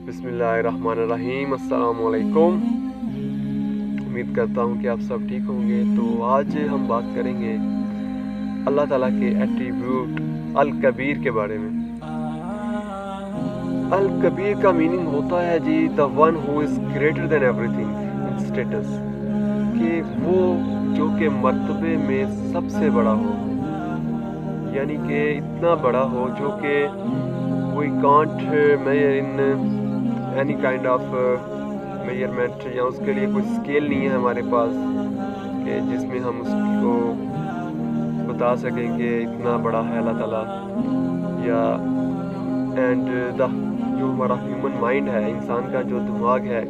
बिस्मिल्लाहिर्रहमानिर्रहीम। अस्सलाम वालेकुम। उम्मीद करता हूँ कि आप सब ठीक होंगे। तो आज हम बात करेंगे अल्लाह ताला के एट्रीब्यूट अल कबीर के बारे में। अल कबीर का मीनिंग होता है जी the one who is greater than everything in status, कि वो जो कि मर्तबे में सबसे बड़ा हो, यानी कि इतना बड़ा हो जो कि we can't measure in any kind of measurement, या उसके लिए कोई स्केल नहीं है हमारे पास कि जिसमें हम उसको बता सकें कि इतना बड़ा है अल्लाह ताला। या एंड द जो हमारा ह्यूमन माइंड है, इंसान का जो दिमाग है,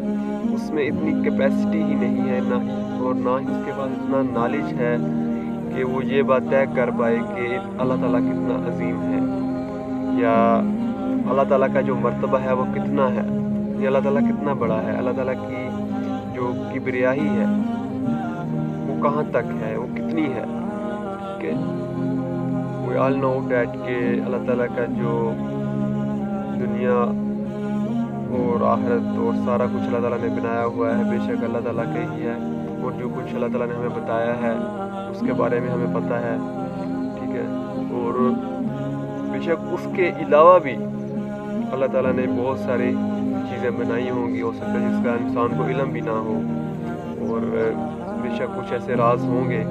उसमें इतनी कैपेसिटी ही नहीं है ना, और ना ही उसके पास इतना नॉलेज है कि वो ये बात तय कर पाए कि अल्लाह ताला कितना अजीम है, या अल्लाह ताला का जो मर्तबा है वो कितना है, या अल्लाह ताला कितना बड़ा है, अल्लाह ताला की जो किबरियाही है वो कहाँ तक है, वो कितनी है। कि वी ऑल नो डैट कि अल्लाह ताला का जो दुनिया और आखिरत और सारा कुछ अल्लाह ताला ने बनाया हुआ है, बेशक अल्लाह ताला का ही है, और जो कुछ अल्लाह ताला ने हमें बताया है उसके बारे में हमें पता है, ठीक है। और बेशक उसके अलावा भी अल्लाह ताला ने बहुत सारी चीज़ें बनाई होंगी, हो सकता है जिसका इंसान को इल्म भी ना हो, और बेशक कुछ ऐसे राज होंगे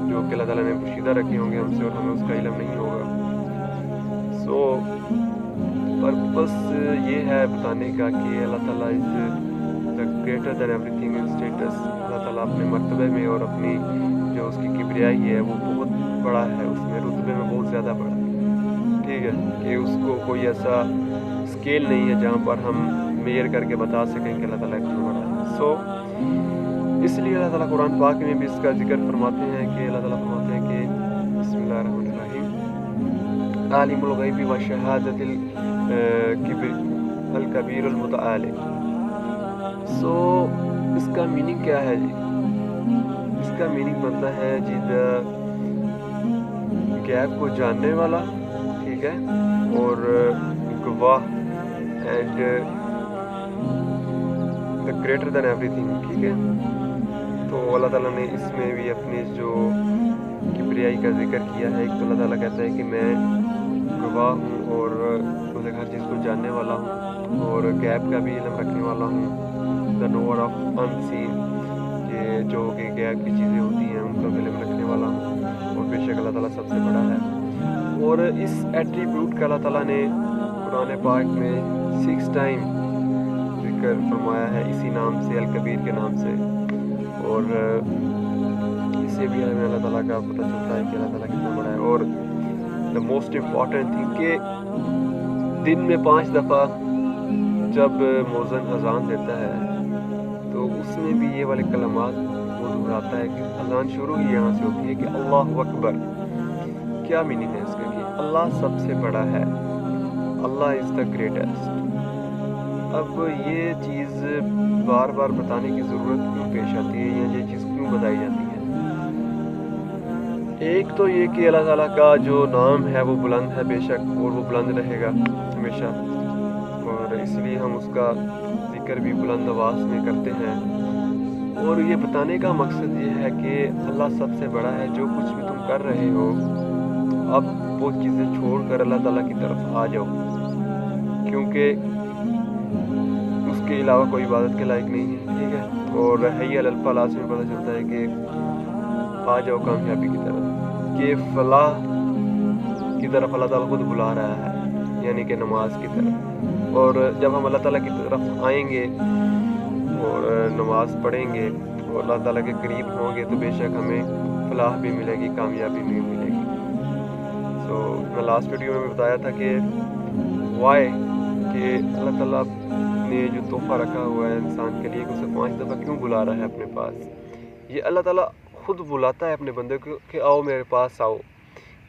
जो कि अल्लाह ताला ने पोशीदा रखे होंगे हमसे और हमें उसका इल्म नहीं होगा। सो पर्पस ये है बताने का कि अल्लाह ताला is the greater than everything in status. Allah ताला अपने मर्तबे में और अपनी जो उसकी किबरियाई है वो बहुत बड़ा है, उसमें रुतबे में बहुत ज़्यादा बड़ा, ठीक है, कि उसको कोई ऐसा स्केल नहीं है जहाँ पर हम मेजर करके बता सकें कि अल्लाह ताला कितना बड़ा है। सो इसलिए अल्लाह ताला कुरान पाक में भी इसका जिक्र फरमाते हैं कि अल्लाह ताला फरमाते हैं कि बिस्मिल्लाहिर्रहमानिर्रहीम आलिमुल गैबि व शहादतिल अल कबीरुल मुतआल। सो इसका मीनिंग क्या है जी? इसका मीनिंग बनता है जी द गैप को जानने वाला, ठीक है, और गवाह, and the greater than everything, ठीक है। तो अल्लाह ताला ने इसमें भी अपनी जो किबरियाई का जिक्र किया है। एक तो अल्लाह ताला कहता है कि मैं गवाह हूँ और मतलब हर चीज़ को जानने वाला हूँ, और गैप का भी इल्म रखने वाला हूँ, द नोअर ऑफ अनसीन, कि जो कि गैप की चीज़ें होती हैं उनका भी इल्म रखने वाला हूँ, और बेशक अल्लाह ताला सबसे बड़ा है। और इस एट्रीब्यूट का अल्लाह ताला ने कुरान पाक में 6 टाइम जिक्र फरमाया है इसी नाम से, अल कबीर के नाम से। और इससे भी हमें अल्लाह ताला का पता चलता है कि अल्लाह ताला कितना बड़ा है। और द मोस्ट इम्पॉर्टेंट थिंग कि दिन में 5 दफ़ा जब मौज़न अज़ान देता है तो उसमें भी ये वाले कलमात वो दोहराता है कि अज़ान शुरू ही यहाँ से होती है कि अल्लाहु अकबर। क्या मीनिंग है इसका? कि अल्लाह सबसे बड़ा है, अल्लाह इज़ द ग्रेटेस्ट। अब ये चीज़ बार बार बताने की ज़रूरत क्यों पेश आती है, या ये चीज़ क्यों बताई जाती है? एक तो ये कि अल्लाह ताला का जो नाम है वो बुलंद है बेशक, और वो बुलंद रहेगा हमेशा, और इसलिए हम उसका जिक्र भी बुलंद आवाज़ में करते हैं। और ये बताने का मकसद ये है कि अल्लाह सबसे बड़ा है। जो कुछ भी तुम कर रहे हो, अब वो चीज़ें छोड़कर अल्लाह ताला की तरफ आ जाओ, क्योंकि उसके अलावा कोई इबादत के लायक नहीं है, ठीक है। और हय्य अलल फलाह से पता चलता है कि आ जाओ कामयाबी की तरफ, कि फलाह की तरफ अल्लाह ताला खुद बुला रहा है, यानी कि नमाज की तरफ। और जब हम अल्लाह ताला की तरफ आएंगे और नमाज पढ़ेंगे और अल्लाह ताला के करीब होंगे तो बेशक हमें फलाह भी मिलेगी, कामयाबी भी मिलेगी। तो मैं लास्ट वीडियो में बताया था कि वाई, कि अल्लाह ताला ने जो तोहफ़ा रखा हुआ है इंसान के लिए, कि उसे 5 दफ़ा क्यों बुला रहा है अपने पास। ये अल्लाह ताला खुद बुलाता है अपने बंदे को कि आओ मेरे पास आओ,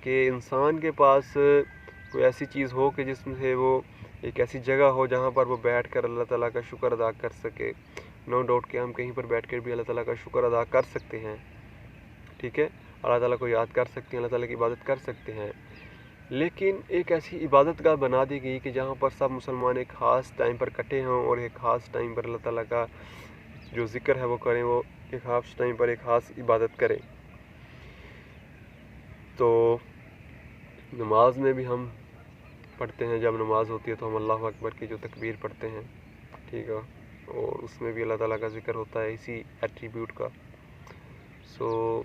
कि इंसान के पास कोई ऐसी चीज़ हो कि जिसमें वो एक ऐसी जगह हो जहाँ पर वो बैठ कर अल्लाह ताला का शुक्र अदा कर सके। नो डाउट कि हम कहीं पर बैठ कर भी अल्लाह ताला का शुक्र अदा कर सकते हैं, ठीक है, अल्लाह ताला को याद कर सकते हैं, अल्लाह ताला की इबादत कर सकते हैं। لیکن ایک ایسی عبادت گاہ بنا دی گئی کہ جہاں پر سب مسلمان ایک خاص ٹائم پر اکٹھے ہوں اور ایک خاص ٹائم پر اللہ تعالیٰ کا جو ذکر ہے وہ کریں، وہ ایک خاص ٹائم پر ایک خاص عبادت کریں۔ تو نماز میں بھی ہم پڑھتے ہیں، جب نماز ہوتی ہے تو ہم اللہ اکبر کی جو تکبیر پڑھتے ہیں، ٹھیک ہے، اور اس میں بھی اللہ تعالیٰ کا ذکر ہوتا ہے اسی ایٹریبیوٹ کا۔ سو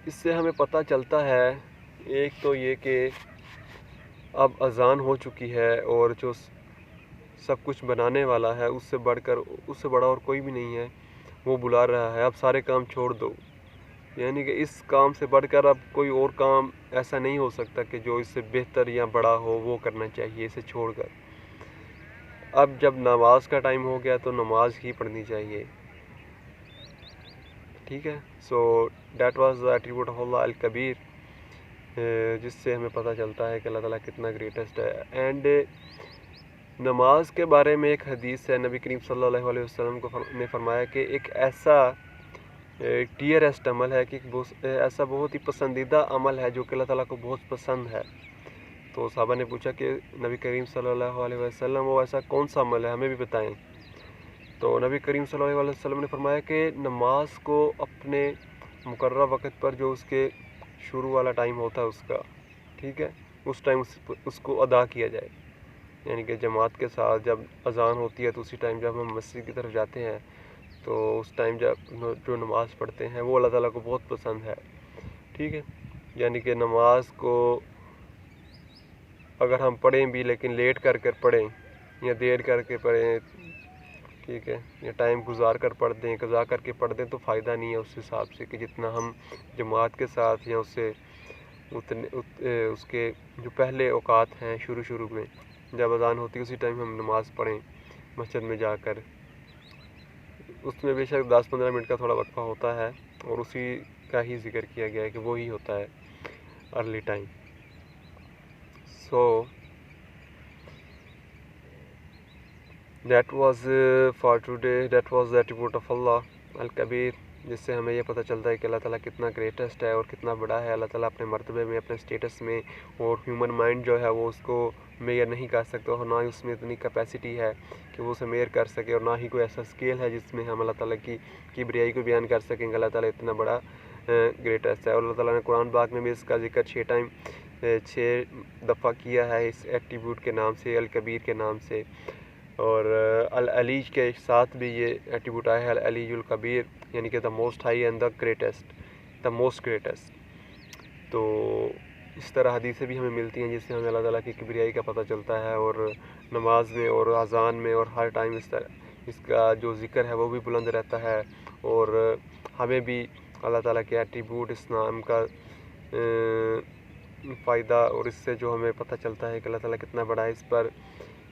اس سے ہمیں پتہ چلتا ہے ایک تو یہ کہ اب اذان ہو چکی ہے اور جو سب کچھ بنانے والا ہے اس سے بڑا اور کوئی بھی نہیں ہے، وہ بلا رہا ہے اب سارے کام چھوڑ دو، یعنی کہ اس کام سے بڑھ کر اب کوئی اور کام ایسا نہیں ہو سکتا کہ جو اس سے بہتر یا بڑا ہو، وہ کرنا چاہیے اسے چھوڑ کر۔ اب جب نماز کا ٹائم ہو گیا تو نماز ہی پڑھنی چاہیے، ٹھیک ہے۔ So that was the attribute of Allah الکبیر، جس سے ہمیں پتہ چلتا ہے کہ اللہ تعالیٰ کتنا گریٹسٹ ہے۔ اینڈ نماز کے بارے میں ایک حدیث ہے، نبی کریم صلی اللہ علیہ وسلم نے فرمایا کہ ایک ایسا ڈیئرسٹ عمل ہے کہ ایسا بہت ہی پسندیدہ عمل ہے جو کہ اللہ تعالیٰ کو بہت پسند ہے۔ تو صحابہ نے پوچھا کہ نبی کریم صلی اللہ علیہ وسلم وہ ایسا کون سا عمل ہے، ہمیں بھی بتائیں۔ تو نبی کریم صلی اللہ علیہ وسلم نے فرمایا کہ نماز کو اپنے مقررہ وقت پر جو اس کے شروع والا ٹائم ہوتا ہے اس کا، ٹھیک ہے، اس ٹائم اس کو ادا کیا جائے، یعنی کہ جماعت کے ساتھ جب اذان ہوتی ہے تو اسی ٹائم جب ہم مسجد کی طرف جاتے ہیں تو اس ٹائم جب جو نماز پڑھتے ہیں وہ اللہ تعالیٰ کو بہت پسند ہے، ٹھیک ہے۔ یعنی کہ نماز کو اگر ہم پڑھیں بھی لیکن لیٹ کر پڑھیں یا دیر کر کے پڑھیں، ٹھیک ہے، یا ٹائم گزار کر پڑھ دیں، قضا کر کے پڑھ دیں، تو فائدہ نہیں ہے اس حساب سے کہ جتنا ہم جماعت کے ساتھ یا اس کے جو پہلے اوقات ہیں شروع میں جب اذان ہوتی ہے اسی ٹائم ہم نماز پڑھیں مسجد میں جا کر۔ اس میں بے شک 10-15 منٹ کا تھوڑا وقفہ ہوتا ہے اور اسی کا ہی ذکر کیا گیا ہے کہ وہی ہوتا ہے early time. So that was for today, that was the attribute of Allah الکبیر، جس سے ہمیں یہ پتہ چلتا ہے کہ اللہ تعالیٰ کتنا گریٹسٹ ہے اور کتنا بڑا ہے۔ اللہ تعالیٰ اپنے مرتبے میں، اپنے اسٹیٹس میں، اور ہیومن مائنڈ جو ہے وہ اس کو میئر نہیں کر سکتا، اور نہ ہی اس میں اتنی کیپیسٹی ہے کہ وہ اسے میئر کر سکے، اور نہ ہی کوئی ایسا اسکیل ہے جس میں ہم اللہ تعالیٰ کی کبریائی کو بیان کر سکیں کہ اللہ تعالیٰ اتنا بڑا گریٹسٹ ہے۔ اور اللہ تعالیٰ نے قرآن پاک میں بھی اس کا ذکر 6 دفعہ کیا ہے اس ایٹریبیوٹ کے نام سے، الکبیر کے نام سے، اور العلی کے ساتھ بھی یہ ایٹریبیوٹ آیا ہے، العلی الکبیر، یعنی کہ the most high and the greatest, the most greatest. تو اس طرح حدیثیں بھی ہمیں ملتی ہیں جس سے ہمیں اللہ تعالیٰ کی کبریائی کا پتہ چلتا ہے، اور نماز میں اور اذان میں اور ہر ٹائم اس کا جو ذکر ہے وہ بھی بلند رہتا ہے، اور ہمیں بھی اللہ تعالیٰ کے ایٹریبیوٹ، اس نام کا فائدہ، اور اس سے جو ہمیں پتہ چلتا ہے کہ اللہ تعالیٰ کتنا بڑا ہے،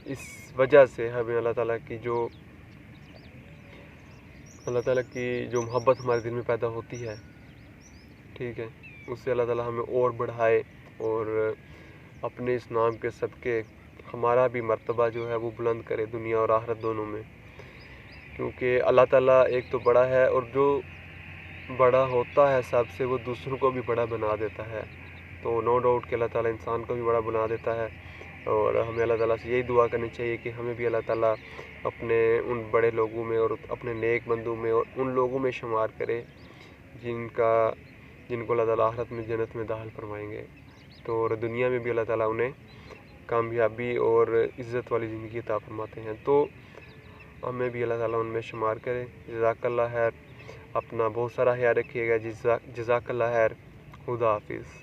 اس وجہ سے ہمیں اللہ تعالیٰ کی جو محبت ہمارے دل میں پیدا ہوتی ہے، ٹھیک ہے، اس سے اللہ تعالیٰ ہمیں اور بڑھائے اور اپنے اس نام کے صدقے ہمارا بھی مرتبہ جو ہے وہ بلند کرے دنیا اور آخرت دونوں میں، کیونکہ اللہ تعالیٰ ایک تو بڑا ہے، اور جو بڑا ہوتا ہے سب سے وہ دوسروں کو بھی بڑا بنا دیتا ہے۔ تو نو ڈاؤٹ کہ اللہ تعالیٰ انسان کو بھی بڑا بنا دیتا ہے، اور ہمیں اللہ تعالیٰ سے یہی دعا کرنی چاہیے کہ ہمیں بھی اللہ تعالیٰ اپنے ان بڑے لوگوں میں اور اپنے نیک بندوں میں اور ان لوگوں میں شمار کرے جن کو اللہ تعالیٰ آخرت میں جنت میں داخل فرمائیں گے، تو اور دنیا میں بھی اللہ تعالیٰ انہیں کامیابی اور عزت والی زندگی عطا فرماتے ہیں۔ تو ہمیں بھی اللہ تعالیٰ ان میں شمار کرے۔ جزاک اللہ خیر، اپنا بہت سارا خیال رکھیے گا۔ جزاک اللہ خیر، خدا حافظ۔